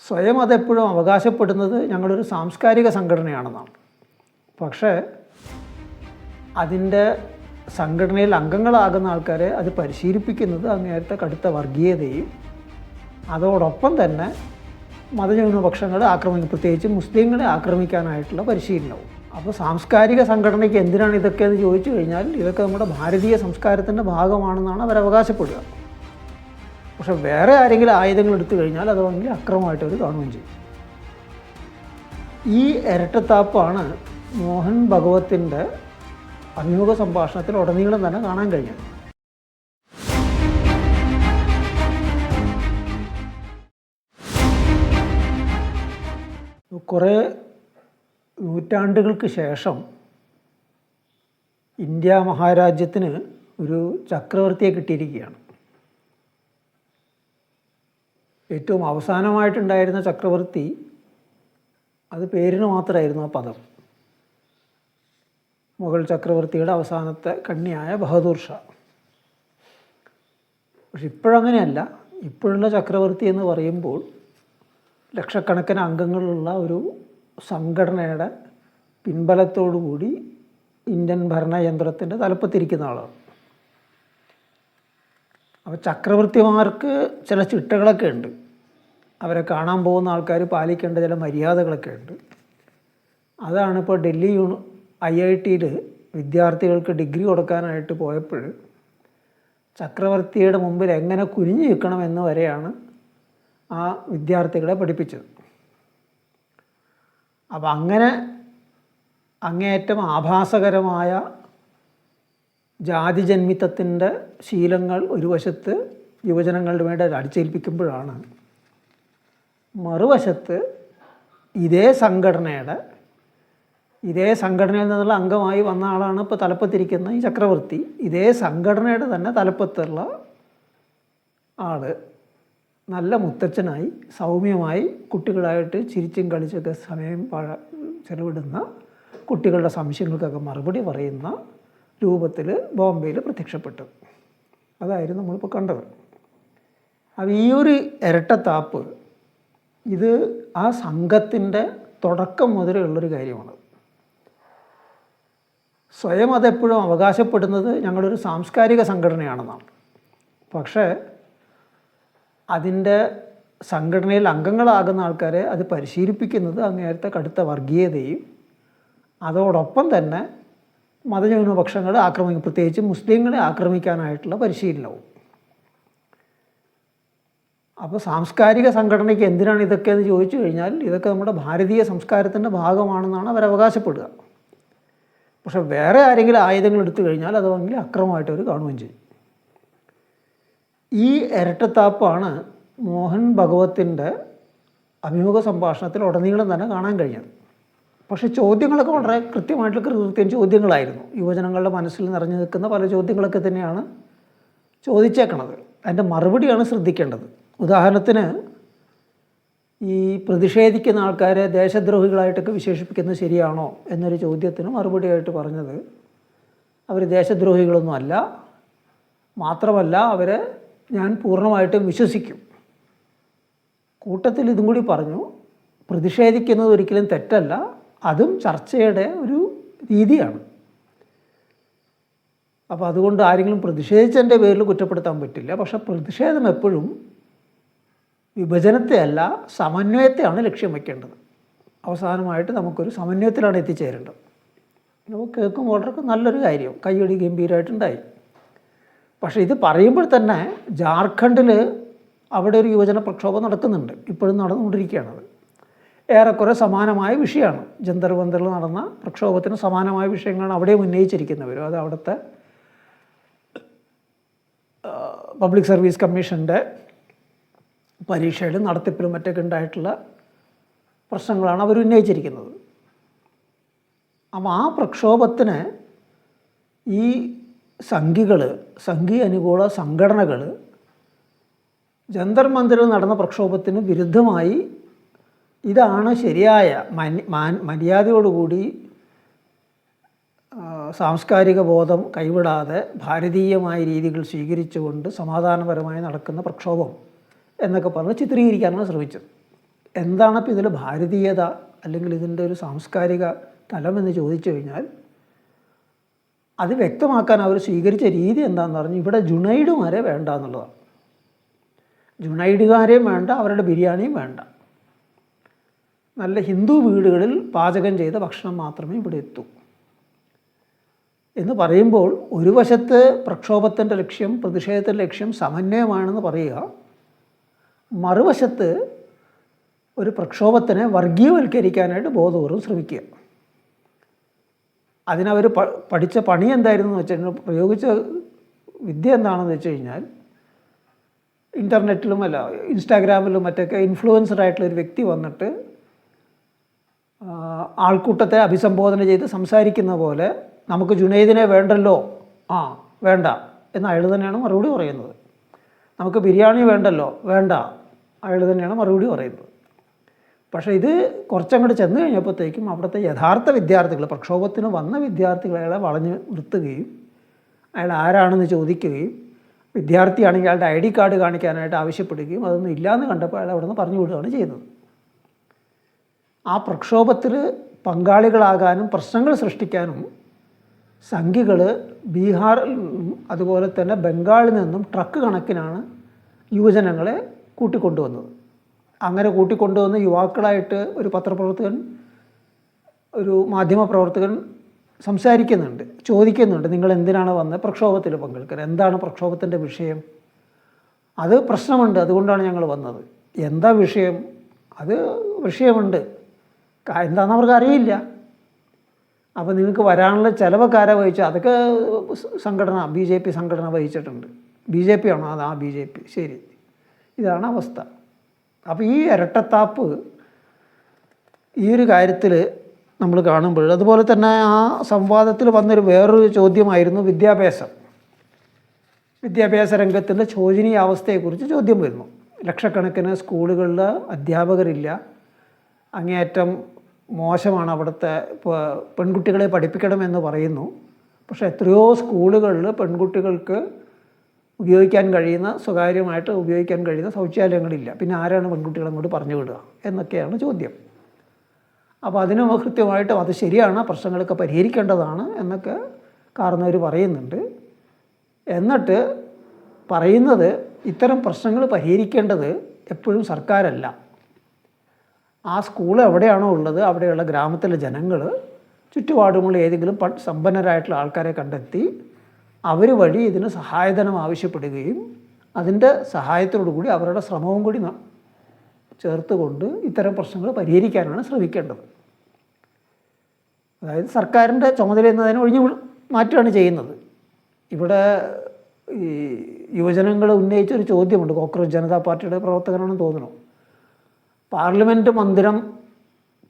സ്വയം അതെപ്പോഴും അവകാശപ്പെടുന്നത് ഞങ്ങളൊരു സാംസ്കാരിക സംഘടനയാണെന്നാണ്. പക്ഷേ അതിൻ്റെ സംഘടനയിൽ അംഗങ്ങളാകുന്ന ആൾക്കാരെ അത് പരിശീലിപ്പിക്കുന്നത് അങ്ങേയറ്റത്തെ കടുത്ത വർഗീയതയും അതോടൊപ്പം തന്നെ മതന്യൂനപക്ഷങ്ങളെ പ്രത്യേകിച്ച് മുസ്ലിങ്ങളെ ആക്രമിക്കാനായിട്ടുള്ള പരിശീലനവും. അപ്പോൾ സാംസ്കാരിക സംഘടനയ്ക്ക് എന്തിനാണ് ഇതൊക്കെയെന്ന് ചോദിച്ചു കഴിഞ്ഞാൽ ഇതൊക്കെ നമ്മുടെ ഭാരതീയ സംസ്കാരത്തിൻ്റെ ഭാഗമാണെന്നാണ് അവർ അവകാശപ്പെടുക. പക്ഷെ വേറെ ആരെങ്കിലും ആയുധങ്ങൾ എടുത്തു കഴിഞ്ഞാൽ അത് വേണമെങ്കിൽ അക്രമമായിട്ട് അവർ കാണുകയും ചെയ്യും. ഈ ഇരട്ടത്താപ്പാണ് മോഹൻ ഭഗവത്തിൻ്റെ അഭിമുഖ സംഭാഷണത്തിൽ ഉടനീളം തന്നെ കാണാൻ കഴിഞ്ഞത്. കുറേ നൂറ്റാണ്ടുകൾക്ക് ശേഷം ഇന്ത്യ മഹാരാജ്യത്തിന് ഒരു ചക്രവർത്തിയെ കിട്ടിയിരിക്കുകയാണ്. ഏറ്റവും അവസാനമായിട്ടുണ്ടായിരുന്ന ചക്രവർത്തി അത് പേരിന് മാത്രമായിരുന്നു ആ പദം. മുഗൾ ചക്രവർത്തിയുടെ അവസാനത്തെ കണ്ണിയായ ബഹദൂർ ഷാ. പക്ഷെ ഇപ്പോഴങ്ങനെയല്ല. ഇപ്പോഴുള്ള ചക്രവർത്തി എന്ന് പറയുമ്പോൾ ലക്ഷക്കണക്കിന് അംഗങ്ങളുള്ള ഒരു സംഘടനയുടെ പിൻബലത്തോടുകൂടി ഇന്ത്യൻ ഭരണയന്ത്രത്തിൻ്റെ തലപ്പത്തിരിക്കുന്ന ആളാണ്. അപ്പോൾ ചക്രവർത്തിമാർക്ക് ചില ചിട്ടകളൊക്കെ ഉണ്ട്. അവരെ കാണാൻ പോകുന്ന ആൾക്കാർ പാലിക്കേണ്ട ചില മര്യാദകളൊക്കെ ഉണ്ട്. അതാണ് ഇപ്പോൾ ഡൽഹി IIT-യിൽ വിദ്യാർത്ഥികൾക്ക് ഡിഗ്രി കൊടുക്കാനായിട്ട് പോയപ്പോൾ ചക്രവർത്തിയുടെ മുമ്പിൽ എങ്ങനെ കുനിഞ്ഞു നിൽക്കണം എന്ന് വരെയാണ് ആ വിദ്യാർത്ഥികളെ പഠിപ്പിച്ചത്. അപ്പം അങ്ങനെ അങ്ങേയറ്റം ആഭാസകരമായ ജാതിജന്മിത്തത്തിൻ്റെ ശീലങ്ങൾ ഒരു വശത്ത് യുവജനങ്ങളുടെ മേടെ അടിച്ചേൽപ്പിക്കുമ്പോഴാണ് മറുവശത്ത് ഇതേ സംഘടനയിൽ നിന്നുള്ള അംഗമായി വന്ന ആളാണ് ഇപ്പോൾ തലപ്പത്തിരിക്കുന്ന ഈ ചക്രവർത്തി. ഇതേ സംഘടനയുടെ തന്നെ തലപ്പത്തുള്ള ആൾ നല്ല മുത്തച്ഛനായി സൗമ്യമായി കുട്ടികളായിട്ട് ചിരിച്ചും കളിച്ചൊക്കെ സമയം ചെലവിടുന്ന കുട്ടികളുടെ സംശയങ്ങൾക്കൊക്കെ മറുപടി പറയുന്ന രൂപത്തിൽ ബോംബെയിൽ പ്രത്യക്ഷപ്പെട്ടു. അതായിരുന്നു നമ്മളിപ്പോൾ കണ്ടത്. അപ്പോൾ ഈ ഒരു ഇരട്ടത്താപ്പ് ഇത് ആ സംഘത്തിൻ്റെ തുടക്കം മുതലേ ഉള്ളൊരു കാര്യമാണ്. സ്വയം അതെപ്പോഴും അവകാശപ്പെടുന്നത് ഞങ്ങളൊരു സാംസ്കാരിക സംഘടനയാണെന്നാണ്. പക്ഷേ അതിൻ്റെ സംഘടനയിൽ അംഗങ്ങളാകുന്ന ആൾക്കാരെ അത് പരിശീലിപ്പിക്കുന്നത് അങ്ങേയറ്റത്തെ കടുത്ത വർഗീയതയും അതോടൊപ്പം തന്നെ മതന്യൂനപക്ഷങ്ങളെ പ്രത്യേകിച്ച് മുസ്ലിങ്ങളെ ആക്രമിക്കാനായിട്ടുള്ള പരിശീലനവും. അപ്പോൾ സാംസ്കാരിക സംഘടനയ്ക്ക് എന്തിനാണ് ഇതൊക്കെയെന്ന് ചോദിച്ചു കഴിഞ്ഞാൽ ഇതൊക്കെ നമ്മുടെ ഭാരതീയ സംസ്കാരത്തിൻ്റെ ഭാഗമാണെന്നാണ് അവർ അവകാശപ്പെടുക. പക്ഷെ വേറെ ആരെങ്കിലും ആയുധങ്ങൾ എടുത്തു കഴിഞ്ഞാൽ അത് വേണമെങ്കിൽ അക്രമമായിട്ട് അവർ കാണുകയും ചെയ്യും. ഈ ഇരട്ടത്താപ്പാണ് മോഹൻ ഭഗവത്തിൻ്റെ അഭിമുഖ സംഭാഷണത്തിൽ ഉടനീളം തന്നെ കാണാൻ കഴിഞ്ഞത്. പക്ഷേ ചോദ്യങ്ങളൊക്കെ വളരെ കൃത്യമായിട്ടുള്ള കൃത്യം ചോദ്യങ്ങളായിരുന്നു. യുവജനങ്ങളുടെ മനസ്സിൽ നിറഞ്ഞു നിൽക്കുന്ന പല ചോദ്യങ്ങളൊക്കെ തന്നെയാണ് ചോദിച്ചേക്കണത്. അതിൻ്റെ മറുപടിയാണ് ശ്രദ്ധിക്കേണ്ടത്. ഉദാഹരണത്തിന് ഈ പ്രതിഷേധിക്കുന്ന ആൾക്കാരെ ദേശദ്രോഹികളായിട്ടൊക്കെ വിശേഷിപ്പിക്കുന്നത് ശരിയാണോ എന്നൊരു ചോദ്യത്തിന് മറുപടിയായിട്ട് പറഞ്ഞത് അവർ ദേശദ്രോഹികളൊന്നും അല്ല, മാത്രമല്ല അവരെ ഞാൻ പൂർണ്ണമായിട്ടും വിശ്വസിക്കും. കൂട്ടത്തിൽ ഇതും കൂടി പറഞ്ഞു, പ്രതിഷേധിക്കുന്നത് ഒരിക്കലും തെറ്റല്ല, അതും ചർച്ചയുടെ ഒരു രീതിയാണ്. അപ്പോൾ അതുകൊണ്ട് ആരെങ്കിലും പ്രതിഷേധിച്ചതിൻ്റെ പേരിൽ കുറ്റപ്പെടുത്താൻ പറ്റില്ല. പക്ഷേ പ്രതിഷേധം എപ്പോഴും വിഭജനത്തെ അല്ല സമന്വയത്തെയാണ് ലക്ഷ്യം വയ്ക്കേണ്ടത്. അവസാനമായിട്ട് നമുക്കൊരു സമന്വയത്തിലാണ് എത്തിച്ചേരേണ്ടത്. നമുക്ക് കേൾക്കുമ്പോൾ വളരെ നല്ലൊരു കാര്യം, കയ്യടി ഗംഭീരമായിട്ടുണ്ടായി. പക്ഷേ ഇത് പറയുമ്പോൾ തന്നെ ജാർഖണ്ഡിൽ അവിടെ ഒരു യുവജന പ്രക്ഷോഭം നടക്കുന്നുണ്ട്, ഇപ്പോഴും നടന്നുകൊണ്ടിരിക്കുകയാണത്. ഏറെക്കുറെ സമാനമായ വിഷയമാണ്. ജന്തർ മന്ദറിൽ നടന്ന പ്രക്ഷോഭത്തിന് സമാനമായ വിഷയങ്ങളാണ് അവിടെയും ഉന്നയിച്ചിരിക്കുന്നവരും. അത് അവിടുത്തെ പബ്ലിക് സർവീസ് കമ്മീഷൻ്റെ പരീക്ഷയിലും നടത്തിപ്പിലും മറ്റൊക്കെ ഉണ്ടായിട്ടുള്ള പ്രശ്നങ്ങളാണ് അവർ ഉന്നയിച്ചിരിക്കുന്നത്. അപ്പോൾ ആ പ്രക്ഷോഭത്തിന് ഈ സംഘി അനുകൂല സംഘടനകൾ ജന്തർ മന്ദിറിൽ നടന്ന പ്രക്ഷോഭത്തിന് വിരുദ്ധമായി ഇതാണ് ശരിയായ മര്യാദയോടുകൂടി സാംസ്കാരിക ബോധം കൈവിടാതെ ഭാരതീയമായ രീതികൾ സ്വീകരിച്ചുകൊണ്ട് സമാധാനപരമായി നടക്കുന്ന പ്രക്ഷോഭം എന്നൊക്കെ പറഞ്ഞ് ചിത്രീകരിക്കാനാണ് ശ്രമിച്ചത്. എന്താണിപ്പോൾ ഇതിൽ ഭാരതീയത അല്ലെങ്കിൽ ഇതിൻ്റെ ഒരു സാംസ്കാരിക തലമെന്ന് ചോദിച്ചു കഴിഞ്ഞാൽ അത് വ്യക്തമാക്കാൻ അവർ സ്വീകരിച്ച രീതി എന്താണെന്ന് പറഞ്ഞു, ഇവിടെ ജുനൈഡുമാരെ വേണ്ട എന്നുള്ളതാണ്. ജുനൈഡുകാരെയും വേണ്ട, അവരുടെ ബിരിയാണിയും വേണ്ട. നല്ല ഹിന്ദു വീടുകളിൽ പാചകം ചെയ്ത ഭക്ഷണം മാത്രമേ ഇവിടെ എത്തൂ എന്ന് പറയുമ്പോൾ ഒരു വശത്ത് പ്രക്ഷോഭത്തിൻ്റെ ലക്ഷ്യം, പ്രതിഷേധത്തിൻ്റെ ലക്ഷ്യം സമന്വയമാണെന്ന് പറയുക, മറുവശത്ത് ഒരു പ്രക്ഷോഭത്തിനെ വർഗീയവൽക്കരിക്കാനായിട്ട് ബോധപൂർവ്വം ശ്രമിക്കുക. അതിനവർ പഠിച്ച പണി എന്തായിരുന്നു എന്ന് വെച്ച് കഴിഞ്ഞാൽ, പ്രയോഗിച്ച വിദ്യ എന്താണെന്ന് വെച്ച് കഴിഞ്ഞാൽ, ഇൻ്റർനെറ്റിലും അല്ല ഇൻസ്റ്റാഗ്രാമിലും മറ്റൊക്കെ ഇൻഫ്ലുവൻസർ ആയിട്ടുള്ളൊരു വ്യക്തി വന്നിട്ട് ആൾക്കൂട്ടത്തെ അഭിസംബോധന ചെയ്ത് സംസാരിക്കുന്ന പോലെ നമുക്ക് ജുനൈദിനെ വേണ്ടല്ലോ, വേണ്ട എന്ന് അയാൾ തന്നെയാണ് മറുപടി പറയുന്നത്. നമുക്ക് ബിരിയാണി വേണ്ടല്ലോ, വേണ്ട അയാൾ തന്നെയാണ് മറുപടി പറയുന്നത്. പക്ഷേ ഇത് കുറച്ചങ്ങോട്ട് ചെന്ന് കഴിഞ്ഞപ്പോഴത്തേക്കും അവിടുത്തെ യഥാർത്ഥ വിദ്യാർത്ഥികൾ, പ്രക്ഷോഭത്തിന് വന്ന വിദ്യാർത്ഥികളെ അയാളെ വളഞ്ഞ് നിർത്തുകയും അയാൾ ആരാണെന്ന് ചോദിക്കുകയും വിദ്യാർത്ഥിയാണെങ്കിൽ അയാളുടെ ID കാർഡ് കാണിക്കാനായിട്ട് ആവശ്യപ്പെടുകയും അതൊന്നും ഇല്ലയെന്ന് കണ്ടപ്പോൾ അയാൾ അവിടെ നിന്ന് പറഞ്ഞു വിടുകയാണ് ചെയ്യുന്നത്. ആ പ്രക്ഷോഭത്തിൽ പങ്കാളികളാകാനും പ്രശ്നങ്ങൾ സൃഷ്ടിക്കാനും സംഘികൾ ബീഹാറിൽ നിന്നും അതുപോലെ തന്നെ ബംഗാളിൽ നിന്നും ട്രക്ക് കണക്കിനാണ് യുവജനങ്ങളെ കൂട്ടിക്കൊണ്ടുവന്നത്. അങ്ങനെ കൂട്ടിക്കൊണ്ടുവന്ന് യുവാക്കളായിട്ട് ഒരു പത്രപ്രവർത്തകൻ, ഒരു മാധ്യമപ്രവർത്തകൻ സംസാരിക്കുന്നുണ്ട്, ചോദിക്കുന്നുണ്ട്, നിങ്ങൾ എന്തിനാണ് വന്നത് പ്രക്ഷോഭത്തിൽ പങ്കെടുക്കുന്നത്, എന്താണ് പ്രക്ഷോഭത്തിൻ്റെ വിഷയം? അത് പ്രശ്നമുണ്ട്, അതുകൊണ്ടാണ് ഞങ്ങൾ വന്നത്. എന്താ വിഷയം? അത് വിഷയമുണ്ട്, എന്താണെന്ന് അവർക്ക് അറിയില്ല. അപ്പോൾ നിങ്ങൾക്ക് വരാനുള്ള ചിലവൊക്കെ ആരാ വഹിച്ചത്? അതൊക്കെ സംഘടന, BJP സംഘടന വഹിച്ചിട്ടുണ്ട്. BJP ആണോ? അതാ BJP. ശരി, ഇതാണ് അവസ്ഥ. അപ്പോൾ ഈ ഇരട്ടത്താപ്പ് ഈ ഒരു കാര്യത്തിൽ നമ്മൾ കാണുമ്പോൾ, അതുപോലെ തന്നെ ആ സംവാദത്തിൽ വന്നൊരു വേറൊരു ചോദ്യമായിരുന്നു വിദ്യാഭ്യാസം. വിദ്യാഭ്യാസ രംഗത്തിൻ്റെ ശോചനീയ അവസ്ഥയെക്കുറിച്ച് ചോദ്യം വരുന്നു. ലക്ഷക്കണക്കിന് സ്കൂളുകളിൽ അധ്യാപകരില്ല, അങ്ങേയറ്റം മോശമാണ് അവിടുത്തെ. പെൺകുട്ടികളെ പഠിപ്പിക്കണമെന്ന് പറയുന്നു, പക്ഷേ എത്രയോ സ്കൂളുകളിൽ പെൺകുട്ടികൾക്ക് ഉപയോഗിക്കാൻ കഴിയുന്ന, സ്വകാര്യമായിട്ട് ഉപയോഗിക്കാൻ കഴിയുന്ന ശൗചാലയങ്ങളില്ല. പിന്നെ ആരാണ് പെൺകുട്ടികളെ അങ്ങോട്ട് പറഞ്ഞു വിടുക എന്നൊക്കെയാണ് ചോദ്യം. അപ്പോൾ അതിന് കൃത്യമായിട്ടും അത് ശരിയാണ്, പ്രശ്നങ്ങളൊക്കെ പരിഹരിക്കേണ്ടതാണ് എന്നൊക്കെ കാരണവർ പറയുന്നുണ്ട്. എന്നിട്ട് പറയുന്നത് ഇത്തരം പ്രശ്നങ്ങൾ പരിഹരിക്കേണ്ടത് എപ്പോഴും സർക്കാരല്ല, ആ സ്കൂൾ എവിടെയാണോ ഉള്ളത് അവിടെയുള്ള ഗ്രാമത്തിലെ ജനങ്ങൾ ചുറ്റുപാടുമുള്ള ഏതെങ്കിലും സമ്പന്നരായിട്ടുള്ള ആൾക്കാരെ കണ്ടെത്തി അവർ വഴി ഇതിന് സഹായധനം ആവശ്യപ്പെടുകയും അതിൻ്റെ സഹായത്തോടു കൂടി അവരുടെ ശ്രമവും കൂടി ചേർത്തുകൊണ്ട് ഇത്തരം പ്രശ്നങ്ങൾ പരിഹരിക്കാനാണ് ശ്രമിക്കേണ്ടത്. അതായത് സർക്കാരിൻ്റെ ചുമതല എന്നതിനെ ഒഴിഞ്ഞു മാറ്റുകയാണ് ചെയ്യുന്നത്. ഇവിടെ ഈ യുവജനങ്ങൾ ഉന്നയിച്ചൊരു ചോദ്യമുണ്ട്, കോക്രോച്ച് ജനതാ പാർട്ടിയുടെ പ്രവർത്തകനാണെന്ന് തോന്നുന്നു. പാർലമെൻറ്റ് മന്ദിരം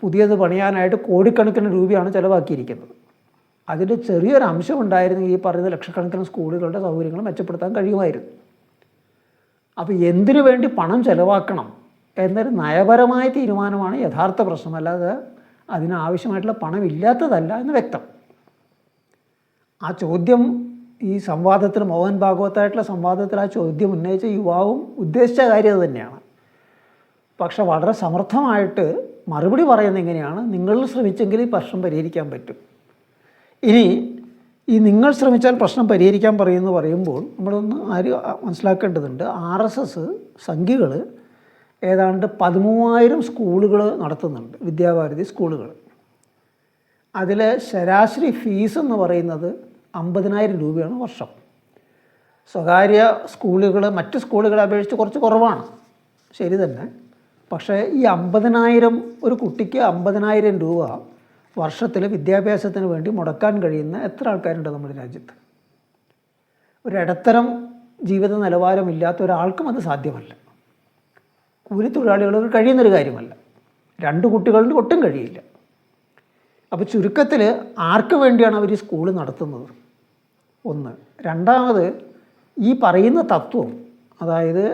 പുതിയത് പണിയാനായിട്ട് കോടിക്കണക്കിന് രൂപയാണ് ചിലവാക്കിയിരിക്കുന്നത്. അതിൻ്റെ ചെറിയൊരു അംശം ഉണ്ടായിരുന്നെങ്കിൽ ഈ പറയുന്ന ലക്ഷക്കണക്കിന് സ്കൂളുകളുടെ സൗകര്യങ്ങൾ മെച്ചപ്പെടുത്താൻ കഴിയുമായിരുന്നു. അപ്പോൾ എന്തിനു വേണ്ടി പണം ചിലവാക്കണം എന്നൊരു നയപരമായ തീരുമാനമാണ് യഥാർത്ഥ പ്രശ്നം, അല്ലാതെ അതിനാവശ്യമായിട്ടുള്ള പണം ഇല്ലാത്തതല്ല എന്ന് വ്യക്തം. ആ ചോദ്യം ഈ സംവാദത്തിൽ, മോഹൻ ഭാഗവതായിട്ടുള്ള സംവാദത്തിൽ ആ ചോദ്യം ഉന്നയിച്ച യുവാവും ഉദ്ദേശിച്ച കാര്യം അത് തന്നെയാണ്. പക്ഷെ വളരെ സമർത്ഥമായിട്ട് മറുപടി പറയുന്നത് എങ്ങനെയാണ്, നിങ്ങൾ ശ്രമിച്ചെങ്കിൽ ഈ പ്രശ്നം പരിഹരിക്കാൻ പറ്റും. ഇനി ഈ നിങ്ങൾ ശ്രമിച്ചാൽ പ്രശ്നം പരിഹരിക്കാൻ പറയുമ്പോൾ നമ്മളൊന്ന് മനസ്സിലാക്കേണ്ടതുണ്ട്, RSS സംഘികൾ ഏതാണ്ട് 13,000 സ്കൂളുകൾ നടത്തുന്നുണ്ട്, വിദ്യാഭാരതി സ്കൂളുകൾ. അതിൽ ശരാശരി ഫീസ് എന്ന് പറയുന്നത് 50,000 രൂപയാണ് വർഷം. സ്വകാര്യ സ്കൂളുകൾ മറ്റ് സ്കൂളുകളെ അപേക്ഷിച്ച് കുറച്ച് കുറവാണ്, ശരി തന്നെ. പക്ഷേ ഈ 50,000, ഒരു കുട്ടിക്ക് 50,000 രൂപ വർഷത്തിൽ വിദ്യാഭ്യാസത്തിന് വേണ്ടി മുടക്കാൻ കഴിയുന്ന എത്ര ആൾക്കാരുണ്ട് നമ്മുടെ രാജ്യത്ത്? ഒരു ഇടത്തരം ജീവിത നിലവാരമില്ലാത്ത ഒരാൾക്കും അത് സാധ്യമല്ല. കൂലിത്തൊഴിലാളികൾക്ക് കഴിയുന്നൊരു കാര്യമല്ല. 2 കുട്ടികളുടെ ഒട്ടും കഴിയില്ല. അപ്പോൾ ചുരുക്കത്തിൽ ആർക്ക് വേണ്ടിയാണ് അവർ ഈ സ്കൂൾ നടത്തുന്നത്? ഒന്ന്. രണ്ടാമത്, ഈ പറയുന്ന തത്വം, അതായത്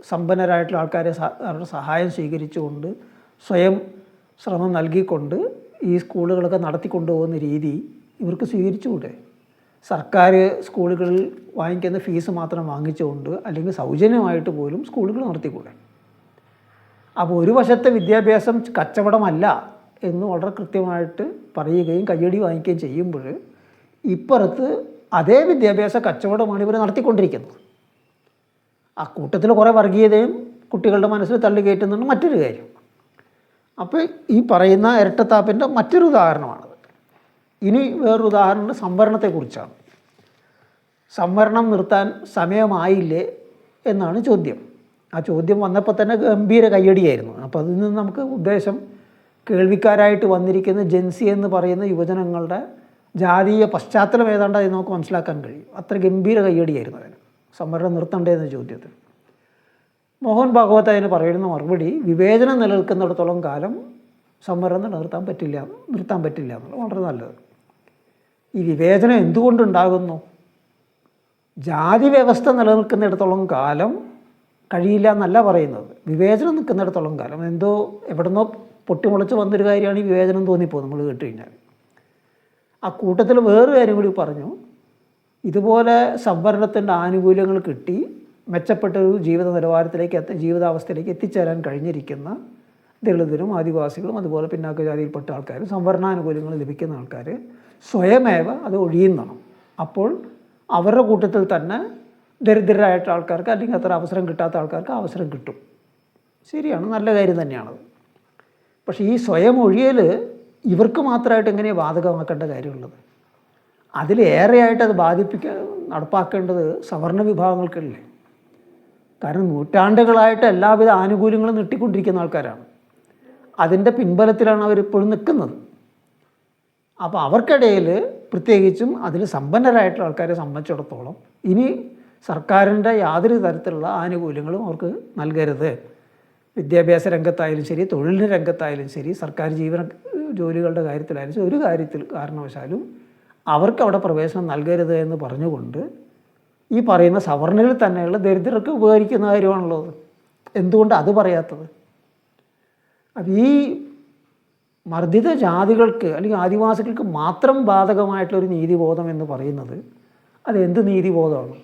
സമ്പന്നരായിട്ടുള്ള ആൾക്കാരെ അവരുടെ സഹായം സ്വീകരിച്ചുകൊണ്ട് സ്വയം ശ്രമം നൽകിക്കൊണ്ട് ഈ സ്കൂളുകളൊക്കെ നടത്തിക്കൊണ്ടുപോകുന്ന രീതി ഇവർക്ക് സ്വീകരിച്ചുകൂടെ? സർക്കാർ സ്കൂളുകളിൽ വാങ്ങിക്കുന്ന ഫീസ് മാത്രം വാങ്ങിച്ചുകൊണ്ട് അല്ലെങ്കിൽ സൗജന്യമായിട്ട് പോലും സ്കൂളുകൾ നടത്തിക്കൂടെ? അപ്പോൾ ഒരു വശത്തെ വിദ്യാഭ്യാസം കച്ചവടമല്ല എന്ന് വളരെ കൃത്യമായിട്ട് പറയുകയും കയ്യടി വാങ്ങിക്കുകയും ചെയ്യുമ്പോൾ ഇപ്പുറത്ത് അതേ വിദ്യാഭ്യാസ കച്ചവടമാണ് ഇവർ നടത്തിക്കൊണ്ടിരിക്കുന്നത്. ആ കൂട്ടത്തിൽ കുറേ വർഗീയതയും കുട്ടികളുടെ മനസ്സിൽ തള്ളിക്കയറ്റുന്നുണ്ട് മറ്റൊരു കാര്യം. അപ്പോൾ ഈ പറയുന്ന ഇരട്ടത്താപ്പിൻ്റെ മറ്റൊരു ഉദാഹരണമാണത്. ഇനി വേറൊരു ഉദാഹരണം സംവരണത്തെക്കുറിച്ചാണ്. സംവരണം നിർത്താൻ സമയമായില്ലേ എന്നാണ് ചോദ്യം. ആ ചോദ്യം വന്നപ്പോൾ തന്നെ ഗംഭീര കയ്യടിയായിരുന്നു. അപ്പോൾ അതിൽ നിന്ന് നമുക്ക് ഉദ്ദേശം കേൾവിക്കാരായിട്ട് വന്നിരിക്കുന്ന ജെൻസി എന്ന് പറയുന്ന യുവജനങ്ങളുടെ ജാതീയ പശ്ചാത്തലം ഏതാണ്ട് അത് നമുക്ക് മനസ്സിലാക്കാൻ കഴിയും. അത്ര ഗംഭീര കയ്യടിയായിരുന്നു അതിന്, സംവരണം നിർത്തണ്ടേ എന്ന ചോദ്യത്തിൽ. മോഹൻ ഭാഗവത് അതിന് പറയുന്ന മറുപടി, വിവേചനം നിലനിൽക്കുന്നിടത്തോളം കാലം സംവരണം നിർത്താൻ പറ്റില്ല എന്നുള്ളത് വളരെ നല്ലത്. ഈ വിവേചനം എന്തുകൊണ്ടുണ്ടാകുന്നു? ജാതി വ്യവസ്ഥ നിലനിൽക്കുന്നിടത്തോളം കാലം കഴിയില്ല എന്നല്ല പറയുന്നത്. വിവേചനം നിൽക്കുന്നിടത്തോളം കാലം എന്തോ എവിടുന്നോ പൊട്ടിമുളച്ച് വന്നൊരു കാര്യമാണ് ഈ വിവേചനം തോന്നിപ്പോകും നമ്മൾ കേട്ട് കഴിഞ്ഞാൽ. ആ കൂട്ടത്തിൽ വേറൊരു കാര്യം കൂടി പറഞ്ഞു. ഇതുപോലെ സംവരണത്തിൻ്റെ ആനുകൂല്യങ്ങൾ കിട്ടി മെച്ചപ്പെട്ടൊരു ജീവിത നിലവാരത്തിലേക്ക് ജീവിതാവസ്ഥയിലേക്ക് എത്തിച്ചേരാൻ കഴിഞ്ഞിരിക്കുന്ന ദളിതരും ആദിവാസികളും അതുപോലെ പിന്നാക്ക ജാതിയിൽപ്പെട്ട ആൾക്കാർ, സംവരണാനുകൂല്യങ്ങൾ ലഭിക്കുന്ന ആൾക്കാർ സ്വയമേവ അത് ഒഴിയുന്നതാണ്. അപ്പോൾ അവരുടെ കൂട്ടത്തിൽ തന്നെ ദരിദ്രരായിട്ട് ആൾക്കാർക്ക് അല്ലെങ്കിൽ അത്ര അവസരം കിട്ടാത്ത ആൾക്കാർക്ക് അവസരം കിട്ടും. ശരിയാണ്, നല്ല കാര്യം തന്നെയാണത്. പക്ഷേ ഈ സ്വയം ഒഴിയൽ ഇവർക്ക് മാത്രമായിട്ട് എങ്ങനെയാണ് ബാധകമാക്കേണ്ട കാര്യമുള്ളത്? അതിലേറെയായിട്ട് അത് നടപ്പാക്കേണ്ടത് സവർണ വിഭാഗങ്ങൾക്കല്ലേ. കാരണം നൂറ്റാണ്ടുകളായിട്ട് എല്ലാവിധ ആനുകൂല്യങ്ങളും നീട്ടിക്കൊണ്ടിരിക്കുന്ന ആൾക്കാരാണ്. അതിൻ്റെ പിൻബലത്തിലാണ് അവരിപ്പോഴും നിൽക്കുന്നത്. അപ്പോൾ അവർക്കിടയിൽ പ്രത്യേകിച്ചും അതിൽ സമ്പന്നരായിട്ടുള്ള ആൾക്കാരെ സംബന്ധിച്ചിടത്തോളം ഇനി സർക്കാരിൻ്റെ യാതൊരു തരത്തിലുള്ള ആനുകൂല്യങ്ങളും അവർക്ക് നൽകരുത്. വിദ്യാഭ്യാസ രംഗത്തായാലും ശരി, തൊഴിലിൻ്റെ രംഗത്തായാലും ശരി, സർക്കാർ ജോലികളുടെ കാര്യത്തിലായാലും ശരി, ഒരു കാരണവശാലും അവർക്ക് അവിടെ പ്രവേശനം നൽകരുത് എന്ന് പറഞ്ഞുകൊണ്ട് ഈ പറയുന്ന സവർണരിൽ തന്നെയുള്ള ദരിദ്രർക്ക് ഉപകരിക്കുന്ന കാര്യമാണല്ലോ അത്. എന്തുകൊണ്ട് അത് പറയാത്തത്? അപ്പം ഈ മർദ്ദിത ജാതികൾക്ക് അല്ലെങ്കിൽ ആദിവാസികൾക്ക് മാത്രം ബാധകമായിട്ടുള്ളൊരു നീതിബോധം എന്ന് പറയുന്നത് അതെന്ത് നീതിബോധമാണ്?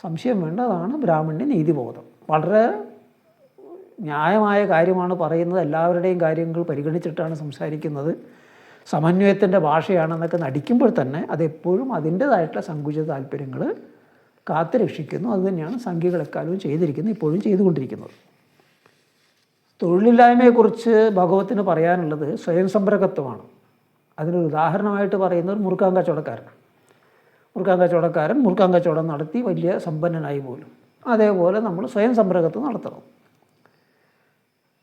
സംശയം വേണ്ട, അതാണ് ബ്രാഹ്മണ്യ നീതിബോധം. വളരെ ന്യായമായ കാര്യമാണ് പറയുന്നത്. എല്ലാവരുടെയും കാര്യങ്ങൾ പരിഗണിച്ചിട്ടാണ് സംസാരിക്കുന്നത്. സമന്വയത്തിൻ്റെ ഭാഷയാണെന്നൊക്കെ നടിക്കുമ്പോൾ തന്നെ അതെപ്പോഴും അതിൻ്റേതായിട്ടുള്ള സങ്കുചിത താല്പര്യങ്ങൾ കാത്തു രക്ഷിക്കുന്നു. അതുതന്നെയാണ് സംഘികളെക്കാളും ചെയ്തിരിക്കുന്നത്, ഇപ്പോഴും ചെയ്തുകൊണ്ടിരിക്കുന്നത്. തൊഴിലില്ലായ്മയെക്കുറിച്ച് ഭഗവത്തിന് പറയാനുള്ളത് സ്വയം സംരംഭത്വമാണ്. അതിനൊരു ഉദാഹരണമായിട്ട് പറയുന്നത് മുറുക്കാൻ കച്ചവടക്കാരനാണ്. മുറുക്കാൻ കച്ചവടം നടത്തി വലിയ സമ്പന്നനായി പോലും. അതേപോലെ നമ്മൾ സ്വയം സംരംഭത്വം നടത്തണം.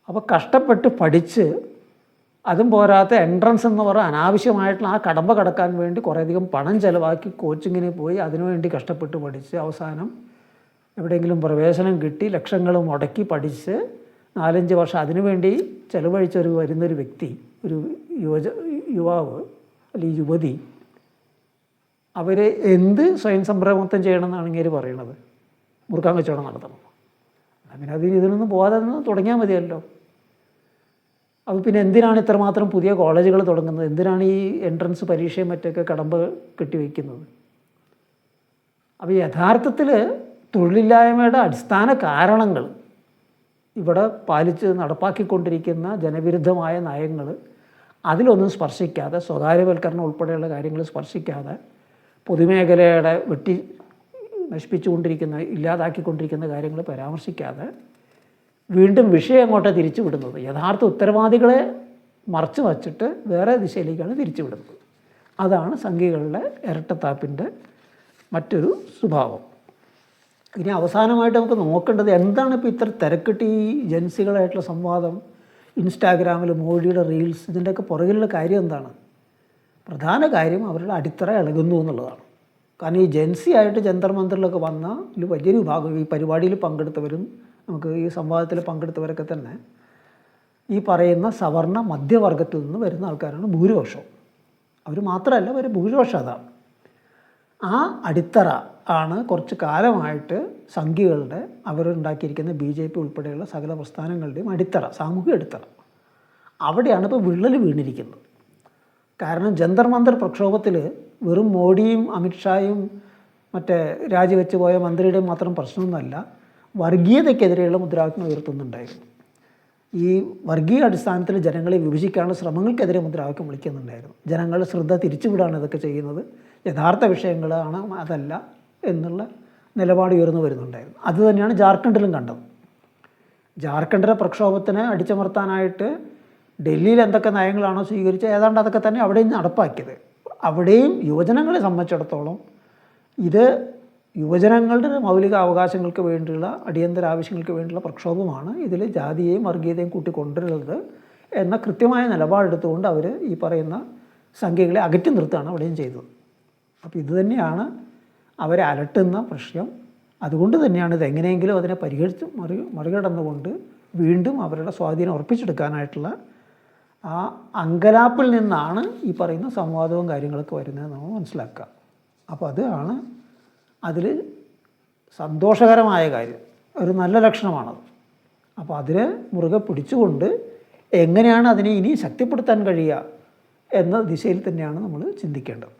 അപ്പോൾ കഷ്ടപ്പെട്ട് പഠിച്ച് അതും പോരാത്ത എൻട്രൻസ് എന്ന് പറഞ്ഞാൽ അനാവശ്യമായിട്ടുള്ള ആ കടമ്പ കടക്കാൻ വേണ്ടി കുറേയധികം പണം ചിലവാക്കി കോച്ചിങ്ങിന് പോയി അതിനുവേണ്ടി കഷ്ടപ്പെട്ട് പഠിച്ച് അവസാനം എവിടെയെങ്കിലും പ്രവേശനം കിട്ടി ലക്ഷങ്ങൾ മുടക്കി പഠിച്ച് 4-5 വർഷം അതിനുവേണ്ടി വരുന്നൊരു വ്യക്തി, ഒരു യുവാവ് അല്ലെങ്കിൽ യുവതി, അവർ എന്ത് സ്വയം സംരംഭത്വം ചെയ്യണമെന്നാണ് ഇങ്ങനെ പറയണത്? മുറുക്കാൻ കച്ചവടം നടത്തണം. അങ്ങനെ ഇതിനൊന്നും പോകാതെ തുടങ്ങിയാൽ മതിയല്ലോ. അപ്പോൾ പിന്നെ എന്തിനാണ് ഇത്രമാത്രം പുതിയ കോളേജുകൾ തുടങ്ങുന്നത്? എന്തിനാണ് ഈ എൻട്രൻസ് പരീക്ഷയും മറ്റൊക്കെ കടമ്പ കെട്ടിവയ്ക്കുന്നത്? അപ്പോൾ യഥാർത്ഥത്തിൽ തൊഴിലില്ലായ്മയുടെ അടിസ്ഥാന കാരണങ്ങൾ ഇവിടെ നടപ്പാക്കിക്കൊണ്ടിരിക്കുന്ന ജനവിരുദ്ധമായ നയങ്ങൾ അതിലൊന്നും സ്പർശിക്കാതെ, സ്വകാര്യവൽക്കരണം ഉൾപ്പെടെയുള്ള കാര്യങ്ങൾ സ്പർശിക്കാതെ, പൊതുമേഖലയുടെ നശിപ്പിച്ചുകൊണ്ടിരിക്കുന്ന ഇല്ലാതാക്കിക്കൊണ്ടിരിക്കുന്ന കാര്യങ്ങൾ പരാമർശിക്കാതെ വീണ്ടും വിഷയം അങ്ങോട്ട് തിരിച്ചു വിടുന്നത്, യഥാർത്ഥ ഉത്തരവാദികളെ മറച്ചു വച്ചിട്ട് വേറെ ദിശയിലേക്കാണ് തിരിച്ചു വിടുന്നത്. അതാണ് സംഘികളുടെ ഇരട്ടത്താപ്പിൻ്റെ മറ്റൊരു സ്വഭാവം. ഇനി അവസാനമായിട്ട് നമുക്ക് നോക്കേണ്ടത് എന്താണ് ഇപ്പോൾ ഇത്ര തിരക്കിട്ട് ഈ ജൻസികളായിട്ടുള്ള സംവാദം, ഇൻസ്റ്റാഗ്രാമിൽ മോഡിയുടെ റീൽസ്, ഇതിൻ്റെയൊക്കെ പുറകിലുള്ള കാര്യം എന്താണ്? പ്രധാന കാര്യം അവരുടെ അടിത്തറ ഇളകുന്നു എന്നുള്ളതാണ്. കാരണം ഈ ജൻസി ആയിട്ട് ജന്തർ മന്ദിറിലൊക്കെ വന്ന ഒരു വലിയൊരു വിഭാഗം ഈ പരിപാടിയിൽ പങ്കെടുത്തവരും നമുക്ക് ഈ സംവാദത്തിൽ പങ്കെടുത്തവരൊക്കെ തന്നെ ഈ പറയുന്ന സവർണ മധ്യവർഗത്തിൽ നിന്ന് വരുന്ന ആൾക്കാരാണ് ഭൂരിപക്ഷം. അവർ മാത്രമല്ല, അവർ ഭൂരിപക്ഷം അതാണ്. ആ അടിത്തറ ആണ് കുറച്ച് കാലമായിട്ട് സംഘികളുടെ അവരുണ്ടാക്കിയിരിക്കുന്ന BJP ഉൾപ്പെടെയുള്ള സകല പ്രസ്ഥാനങ്ങളുടെയും അടിത്തറ, സാമൂഹിക അടിത്തറ. അവിടെയാണ് ഇപ്പോൾ വിള്ളൽ വീണിരിക്കുന്നത്. കാരണം ജന്തർ മന്ദർ പ്രക്ഷോഭത്തിൽ വെറും മോഡിയും അമിത്ഷായും മറ്റേ രാജിവെച്ച് പോയ മന്ത്രിയുടെയും മാത്രം പ്രശ്നമൊന്നുമല്ല, വർഗീയതയ്ക്കെതിരെയുള്ള മുദ്രാവാക്യം ഉയർത്തുന്നുണ്ടായിരുന്നു. ഈ വർഗീയ അടിസ്ഥാനത്തിൽ ജനങ്ങളെ വിഭജിക്കാനുള്ള ശ്രമങ്ങൾക്കെതിരെ മുദ്രാവാക്യം വിളിക്കുന്നുണ്ടായിരുന്നു. ജനങ്ങളുടെ ശ്രദ്ധ തിരിച്ചുവിടാണ് ഇതൊക്കെ ചെയ്യുന്നത്, യഥാർത്ഥ വിഷയങ്ങളാണ് അതല്ല എന്നുള്ള നിലപാട് ഉയർന്നു വരുന്നുണ്ടായിരുന്നു. അത് തന്നെയാണ് ജാർഖണ്ഡിലും കണ്ടത്. ജാർഖണ്ഡിലെ പ്രക്ഷോഭത്തിനെ അടിച്ചമർത്താനായിട്ട് ഡൽഹിയിൽ എന്തൊക്കെ നയങ്ങളാണോ സ്വീകരിച്ചത് ഏതാണ്ട് അതൊക്കെ തന്നെ അവിടെയും നടപ്പാക്കിയത്. അവിടെയും യുവജനങ്ങളെ സംബന്ധിച്ചിടത്തോളം ഇത് യുവജനങ്ങളുടെ മൗലിക അവകാശങ്ങൾക്ക് വേണ്ടിയുള്ള അടിയന്തര ആവശ്യങ്ങൾക്ക് വേണ്ടിയുള്ള പ്രക്ഷോഭമാണ്, ഇതിൽ ജാതിയെയും വർഗീയതയും കൂട്ടിക്കൊണ്ടുവരുന്നത് എന്ന കൃത്യമായ നിലപാടെടുത്തുകൊണ്ട് അവർ ഈ പറയുന്ന സംഖ്യകളെ അകറ്റി നിർത്തുകയാണ് അവിടെയും ചെയ്തത്. അപ്പോൾ ഇതുതന്നെയാണ് അവരെ അലട്ടുന്ന പ്രശ്നം. അതുകൊണ്ട് തന്നെയാണ് ഇതെങ്ങനെയെങ്കിലും അതിനെ പരിഹരിച്ച് മറികടന്നുകൊണ്ട് വീണ്ടും അവരുടെ സ്വാധീനം ഉറപ്പിച്ചെടുക്കാനായിട്ടുള്ള ആ അങ്കലാപ്പിൽ നിന്നാണ് ഈ പറയുന്ന സംവാദവും കാര്യങ്ങളൊക്കെ വരുന്നതെന്ന് നമ്മൾ മനസ്സിലാക്കുക. അപ്പോൾ അതാണ് അതിൽ സന്തോഷകരമായ കാര്യം, ഒരു നല്ല ലക്ഷണമാണത്. അപ്പോൾ അതിനെ മുറുകെ പിടിച്ചുകൊണ്ട് എങ്ങനെയാണ് അതിനെ ഇനി ശക്തിപ്പെടുത്താൻ കഴിയുക എന്ന ദിശയിൽ തന്നെയാണ് നമ്മൾ ചിന്തിക്കേണ്ടത്.